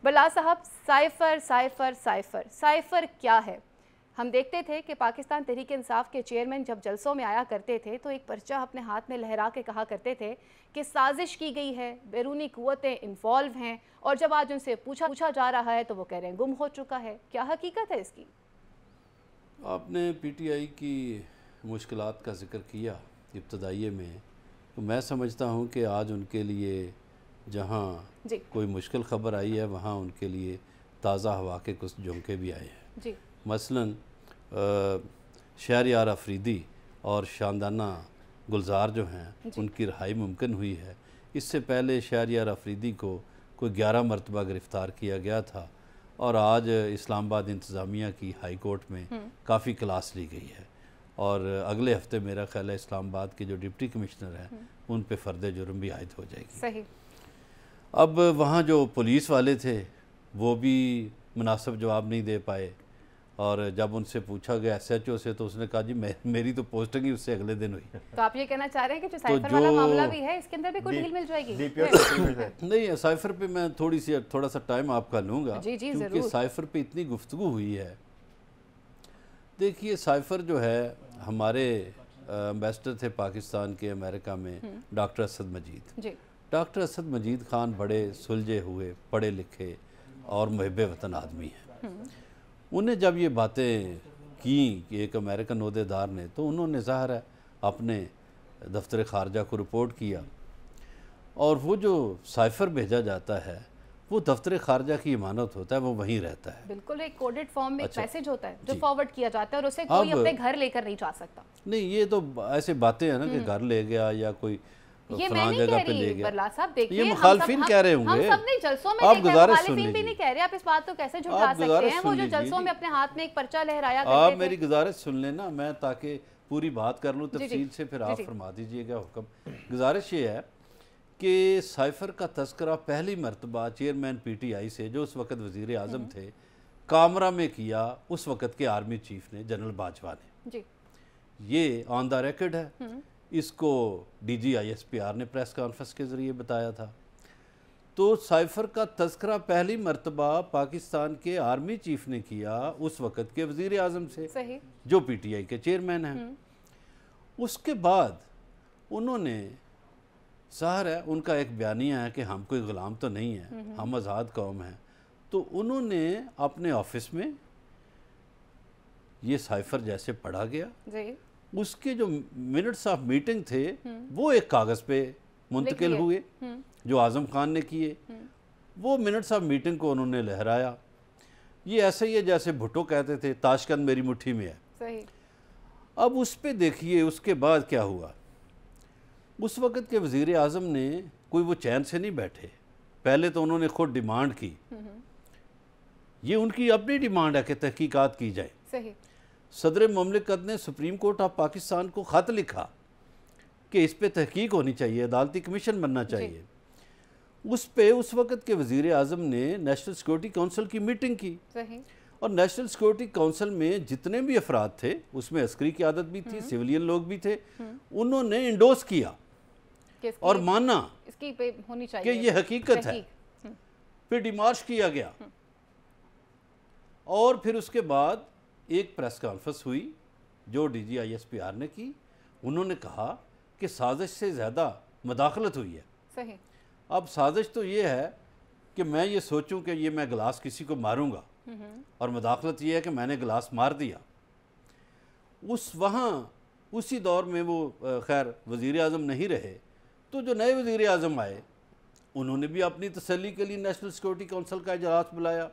بلا صاحب، سائفر کیا ہے؟ ہم دیکھتے تھے کہ پاکستان تحریک انصاف کے چیئرمین جب جلسوں میں آیا کرتے تھے تو ایک پرچہ اپنے ہاتھ میں لہرا کے کہا کرتے تھے کہ سازش کی گئی ہے، بیرونی قوتیں انوالو ہیں، اور جب آج ان سے پوچھا جا رہا ہے تو وہ کہہ رہے ہیں گم ہو چکا ہے۔ کیا حقیقت ہے اس کی؟ آپ نے پی ٹی آئی کی مشکلات کا ذکر کیا ابتدائیے میں، تو میں سمجھتا ہوں کہ آج ان کے لیے جہاں کوئی مشکل خبر آئی ہے وہاں ان کے لیے تازہ ہوا کے کچھ جھونکے بھی آئے ہیں۔ مثلاً شہریار افریدی اور شاندانہ گلزار جو ہیں ان کی رہائی ممکن ہوئی ہے۔ اس سے پہلے شہریار افریدی کو کوئی 11 مرتبہ گرفتار کیا گیا تھا، اور آج اسلام آباد انتظامیہ کی ہائی کورٹ میں کافی کلاس لی گئی ہے، اور اگلے ہفتے میرا خیال ہے اسلام آباد کے جو ڈپٹی کمشنر ہیں ان پہ فرد جرم بھی عائد ہو جائے گی۔ صحیح۔ اب وہاں جو پولیس والے تھے وہ بھی مناسب جواب نہیں دے پائے، اور جب ان سے پوچھا گیا ایس ایچ او سے تو اس نے کہا جی میری تو پوسٹنگ ہی اس سے اگلے دن ہوئی۔ تو آپ یہ کہنا چاہ رہے ہیں کہ جو سائفر والا معاملہ بھی ہے اس کے اندر بھی کوئی ڈیل مل جائے گی؟ نہیں، سائفر پہ میں تھوڑا سا ٹائم آپ کا لوں گا، کیونکہ سائفر پہ اتنی گفتگو ہوئی ہے۔ دیکھیے، سائفر جو ہے ہمارے امبیسڈر تھے پاکستان کے امریکہ میں ڈاکٹر اسد مجید۔ ڈاکٹر اسد مجید خان بڑے سلجھے ہوئے، پڑھے لکھے اور محب وطن آدمی ہیں۔ انہیں جب یہ باتیں کیں کہ ایک امریکن عہدیدار نے، تو انہوں نے ظاہر ہے اپنے دفتر خارجہ کو رپورٹ کیا، اور وہ جو سائفر بھیجا جاتا ہے وہ دفتر خارجہ کی امانت ہوتا ہے، وہ وہیں رہتا ہے۔ بالکل، ایک کوڈڈ فارم میں ایک میسیج ہوتا ہے جو فارورڈ کیا جاتا ہے، اور اسے کوئی اپنے گھر لے کر نہیں جا سکتا۔ نہیں، یہ تو ایسے باتیں ہیں نا کہ گھر لے گیا یا کوئی فلان جگہ پہ لے گیا، برلا صاحب دیکھیے، یہ مخالفین کہہ رہے ہوں گے۔ ہم سب نے جلسوں میں دیکھا ہے، مخالفین بھی نہیں کہہ رہے، آپ اس بات کو کیسے جھٹلا سکتے ہیں؟ وہ جو جلسوں میں اپنے ہاتھ میں ایک پرچہ لہرایا کرتے تھے۔ آپ میری گزارش سن لینا، میں تاکہ پوری بات کر لوں تفصیل سے، پھر آپ فرما دیجئے گا حکم۔ گزارش یہ ہے کہ سائفر کا تذکرہ پہلی مرتبہ چیئرمین پی ٹی آئی سے، جو اس وقت وزیر اعظم تھے، کامرہ میں کیا اس وقت کے آرمی چیف نے، جنرل باجوہ نے۔ یہ آن دا ریکارڈ ہے۔ اس کو D G I S P R نے پریس کانفرنس کے ذریعے بتایا تھا۔ تو سائفر کا تذکرہ پہلی مرتبہ پاکستان کے آرمی چیف نے کیا اس وقت کے وزیر اعظم سے، جو پی ٹی آئی کے چیئرمین ہیں۔ اس کے بعد انہوں نے، ظاہر ہے ان کا ایک بیانیہ ہے کہ ہم کوئی غلام تو نہیں ہیں، ہم آزاد قوم ہیں، تو انہوں نے اپنے آفس میں یہ سائفر جیسے پڑھا گیا، اس کے جو منٹس آف میٹنگ تھے وہ ایک کاغذ پہ منتقل ہوئے جو اعظم خان نے کیے۔ وہ منٹس آف میٹنگ کو انہوں نے لہرایا۔ یہ ایسے ہی ہے جیسے بھٹو کہتے تھے تاشقند میری مٹھی میں ہے۔ اب اس پہ دیکھیے اس کے بعد کیا ہوا۔ اس وقت کے وزیر اعظم نے کوئی وہ چین سے نہیں بیٹھے، پہلے تو انہوں نے خود ڈیمانڈ کی، یہ ان کی اپنی ڈیمانڈ ہے کہ تحقیقات کی جائے۔ صدر مملکت نے سپریم کورٹ آف پاکستان کو خط لکھا کہ اس پہ تحقیق ہونی چاہیے، عدالتی کمیشن بننا چاہیے۔ اس پہ اس وقت کے وزیر اعظم نے نیشنل سیکورٹی کونسل کی میٹنگ کی، اور نیشنل سیکورٹی کونسل میں جتنے بھی افراد تھے، اس میں عسکری قیادت بھی تھی، سیولین لوگ بھی تھے، انہوں نے انڈوس کیا اور مانا کہ یہ حقیقت ہے۔ پھر ڈیمارش کیا گیا، اور پھر اس کے بعد ایک پریس کانفرنس ہوئی جو D G I S P R نے کی۔ انہوں نے کہا کہ سازش سے زیادہ مداخلت ہوئی ہے۔ اب سازش تو یہ ہے کہ میں یہ سوچوں کہ یہ میں گلاس کسی کو ماروں گا، اور مداخلت یہ ہے کہ میں نے گلاس مار دیا۔ اسی دور میں وہ خیر وزیر اعظم نہیں رہے، تو جو نئے وزیر اعظم آئے انہوں نے بھی اپنی تسلی کے لیے نیشنل سیکورٹی کونسل کا اجلاس بلایا۔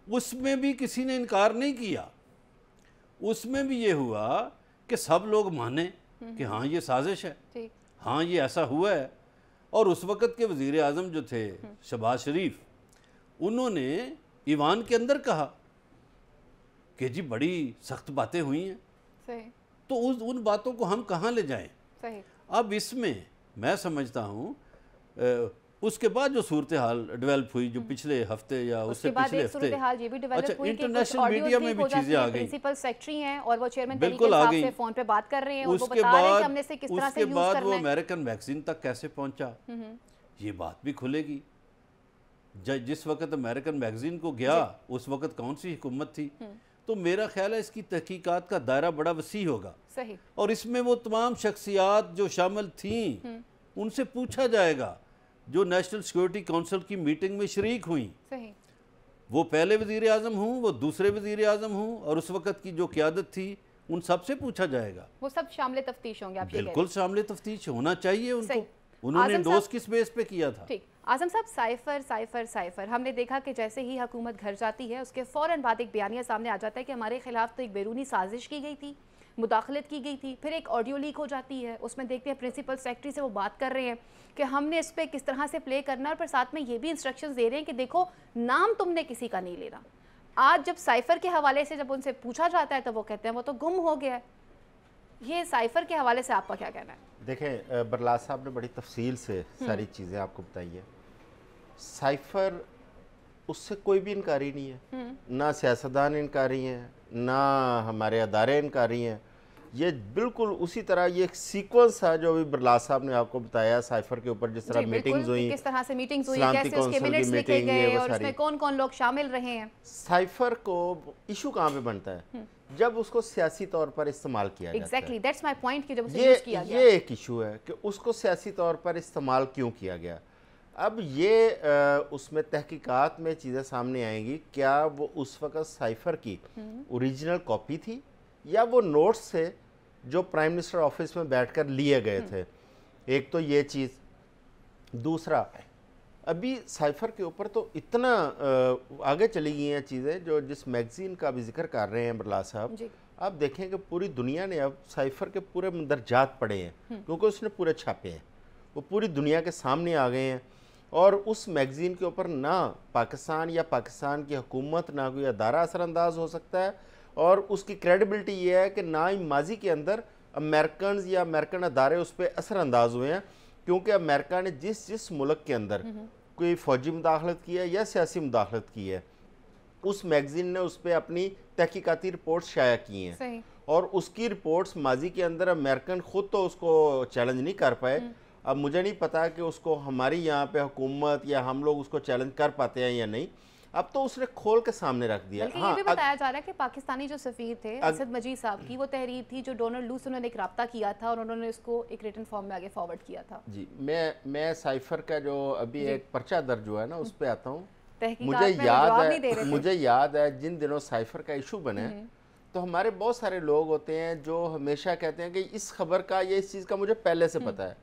اس میں بھی کسی نے انکار نہیں کیا، اس میں بھی یہ ہوا کہ سب لوگ مانے کہ ہاں یہ سازش ہے، ہاں یہ ایسا ہوا ہے۔ اور اس وقت کے وزیر اعظم جو تھے شہباز شریف، انہوں نے ایوان کے اندر کہا کہ جی بڑی سخت باتیں ہوئی ہیں، تو ان باتوں کو ہم کہاں لے جائیں۔ اب اس میں سمجھتا ہوں اس کے بعد جو صورتحال ڈیولپ ہوئی، جو پچھلے ہفتے یا اس سے پچھلے ہفتے، انٹرنیشنل میڈیا میں بھی چیزیں آ گئیں، پرنسپل سیکٹری ہیں اور وہ چیئرمین تحریک انصاف سے فون پہ بات کر رہے ہیں، اور وہ بتا رہے ہیں کہ ہم نے اسے کس طرح سے یوز کرنا ہے۔ وہ امریکن ویکسین تک کیسے پہنچا، یہ بات بھی کھلے گی۔ जिस वक्त अमेरिकन मैगजीन को गया उस वक्त कौन सी हुकूमत थी, तो मेरा ख्याल है इसकी तहकीकात का दायरा बड़ा वसी होगा। सही। और इसमें वो तमाम शख्सियात जो शामिल थीं उनसे पूछा जाएगा जो नेशनल सिक्योरिटी काउंसिल की मीटिंग में शरीक हुई। सही। वो पहले वज़ीर आज़म हूँ, वो दूसरे वज़ीर आज़म हूँ, और उस वक़्त की जो क़यादत थी उन सब से पूछा जाएगा। वो सब शामिल तफ्तीश होंगे, आप ये कह रहे हैं? बिल्कुल शामिल तफ्तीश होना चाहिए उनको। उन्होंने एंडोर्स किस बेस पे किया था? ठीक। आज़म साहब, साइफर साइफर साइफर हमने देखा कि जैसे ही हुकूमत घर जाती है उसके फ़ौरन बाद एक बयानिया सामने आ जाता है कि हमारे खिलाफ तो एक बैरूनी साजिश की गई थी, मुदाखलत की गई थी। फिर एक ऑडियो लीक हो जाती है, उसमें देखते हैं प्रिंसिपल सेक्रेटरी से वो बात कर रहे हैं कि हमने इस पर किस तरह से प्ले करना है, पर साथ में ये भी इंस्ट्रक्शंस दे रहे हैं कि देखो नाम तुमने किसी का नहीं लेना। आज जब साइफर के हवाले से जब उनसे पूछा जाता है तो वो कहते हैं वो तो गुम हो गया है। ये साइफर के हवाले से आपका क्या कहना है? देखें, बरलास साहब ने बड़ी तफसील से सारी चीज़ें आपको बताई है। साइफर उससे कोई भी इनकारी नहीं है, ना सियासतदान इनकारी हैं, ना हमारे अदारे इनकारी हैं। ये बिल्कुल उसी तरह ये एक सीक्वेंस है जो अभी बरलास साहब ने आपको बताया साइफर के ऊपर, जिस तरह मीटिंग्स हुई, किस तरह से मीटिंग्स हुई, कैसे उसके मिनट्स लिखे गए और उसमें कौन-कौन लोग शामिल रहे हैं। साइफर को इशू कहाँ पे बनता है? जब उसको सियासी तौर पर इस्तेमाल किया जाता है। एग्जैक्टली, दैट्स माय पॉइंट कि जब उसे यूज किया गया। ये एक इशू है कि उसको सियासी तौर पर इस्तेमाल क्यों किया गया। अब ये उसमें तहकीकात में चीज़ें सामने आएंगी, क्या वो उस वक़्त साइफर की ओरिजिनल कॉपी थी या वो नोट्स से जो प्राइम मिनिस्टर ऑफिस में बैठकर लिए गए थे। एक तो ये चीज़। दूसरा, अभी साइफर के ऊपर तो इतना आगे चली गई हैं चीज़ें, जो जिस मैगज़ीन का भी जिक्र कर रहे हैं बरलास साहब, आप देखें कि पूरी दुनिया ने अब साइफर के पूरे मंदरजात पढ़े हैं, क्योंकि उसने पूरे छापे हैं, वो पूरी दुनिया के सामने आ गए हैं। और उस मैगज़ीन के ऊपर ना पाकिस्तान या पाकिस्तान की हुकूमत, ना कोई अदारा असरअंदाज हो सकता है, और उसकी क्रेडिबिलिटी ये है कि ना ही माजी के अंदर अमेरिकन या अमेरिकन अदारे उस पर असरअंदाज हुए हैं, क्योंकि अमेरिका ने जिस मुल्क के अंदर कोई फ़ौजी मुदाखलत की है या सियासी मुदाखलत की है, उस मैगज़ीन ने उस पर अपनी तहकीकाती रिपोर्ट्स शाया की हैं। और उसकी रिपोर्ट्स माजी के अंदर अमेरिकन ख़ुद तो उसको चैलेंज नहीं कर पाए। अब मुझे नहीं पता कि उसको हमारी यहाँ पे हुकूमत या हम लोग उसको चैलेंज कर पाते हैं या नहीं। अब तो उसने खोल के सामने रख दिया। हाँ, ये भी बताया जा रहा है कि पाकिस्तानी जो सफ़ीर थे असद मजीद साहब की वो तहरीर थी जो डोनाल्ड लू से उन्होंने एक रब्ता किया था और उन्होंने इसको एक रिटन फॉर्म में आगे फॉरवर्ड किया था। जी, मैं साइफर का जो अभी एक पर्चा दर्ज हुआ है ना, उस पर आता हूँ। मुझे याद है जिन दिनों साइफर का इशू बने तो हमारे बहुत सारे लोग होते हैं जो हमेशा कहते हैं कि इस खबर का या इस चीज़ का मुझे पहले से पता है।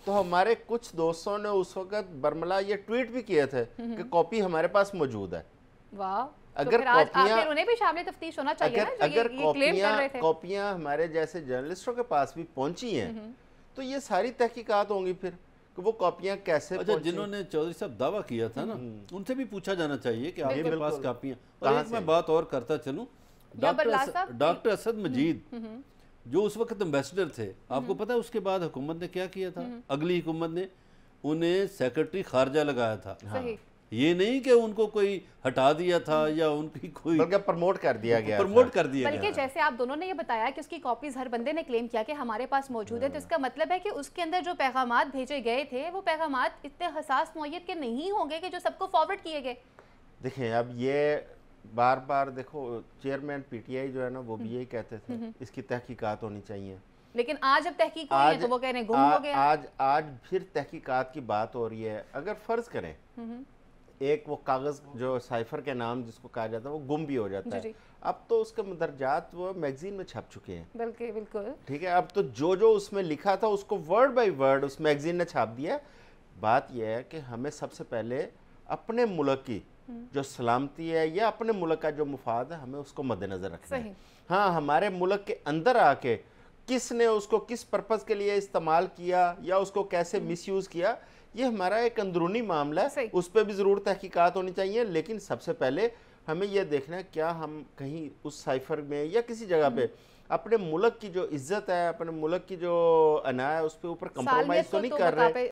तो हमारे कुछ दोस्तों ने उस वक्त बरमला ये ट्वीट भी किए थे कि कॉपी हमारे पास मौजूद है। वाह, अगर कॉपियां उन्हें भी शामिल तफ्तीश होना चाहिए ना, अगर कॉपियां हमारे जैसे जर्नलिस्टों के पास भी पहुंची हैं तो ये सारी तहकीकात होंगी फिर कि वो कॉपियां कैसे पहुंची। जिन्होंने चौधरी साहब दावा किया था ना, उनसे भी पूछा जाना चाहिए कि आपके पास कॉपियां। और एक मैं बात और करता चलूं, डॉक्टर असद मजीद जो उस वक्त एम्बेसडर थे, आपको पता है उसके बाद हुकूमत ने क्या किया था? अगली हुकूमत ने उन्हें सेक्रेटरी खारजा लगाया था। ये नहीं कि उनको कोई हटा दिया था या उनकी कोई, बल्कि प्रमोट कर दिया गया, बल्कि जैसे आप दोनों ने ये बताया कि उसकी कॉपीज हर बंदे ने क्लेम किया कि हमारे पास मौजूद है, तो इसका मतलब है कि उसके अंदर जो पैगामात भेजे गए थे वो पैगामात इतने हसास नौयत के नहीं होंगे कि जो सबको फॉरवर्ड किए गए। देखें, अब ये बार बार देखो, चेयरमैन पीटीआई जो है ना वो भी यही कहते थे इसकी तहकीकात होनी चाहिए, लेकिन आज जब तहकीक हो रही है तो वो कह रहे हैं गुम हो गया। आज फिर तहकीकात की बात हो रही है। अगर फर्ज करें एक वो कागज जो साइफर के नाम जिसको कहा जाता है वो गुम भी हो जाता है, अब तो उसके मदरजात वो मैगजीन में छप चुके हैं। बिल्कुल ठीक है। अब तो जो उसमें लिखा था उसको वर्ड बाय वर्ड उस मैगजीन ने छाप दिया। बात यह है कि हमें सबसे पहले अपने मुल्क की जो सलामती है या अपने मुल्क का जो मुफाद है हमें उसको मद्देनजर रखना है। हाँ, हमारे मुल्क के अंदर आके किसने उसको किस पर्पस के लिए इस्तेमाल किया या उसको कैसे मिसयूज किया, ये हमारा एक अंदरूनी मामला है, उस पर भी ज़रूर तहकीकात होनी चाहिए। लेकिन सबसे पहले हमें यह देखना है क्या हम कहीं उस साइफर में या किसी जगह पे अपने मुल्क की जो इज्जत है, अपने मुल्क की जो अना है, उस पे ऊपर कंप्रोमाइज तो नहीं कर रहे।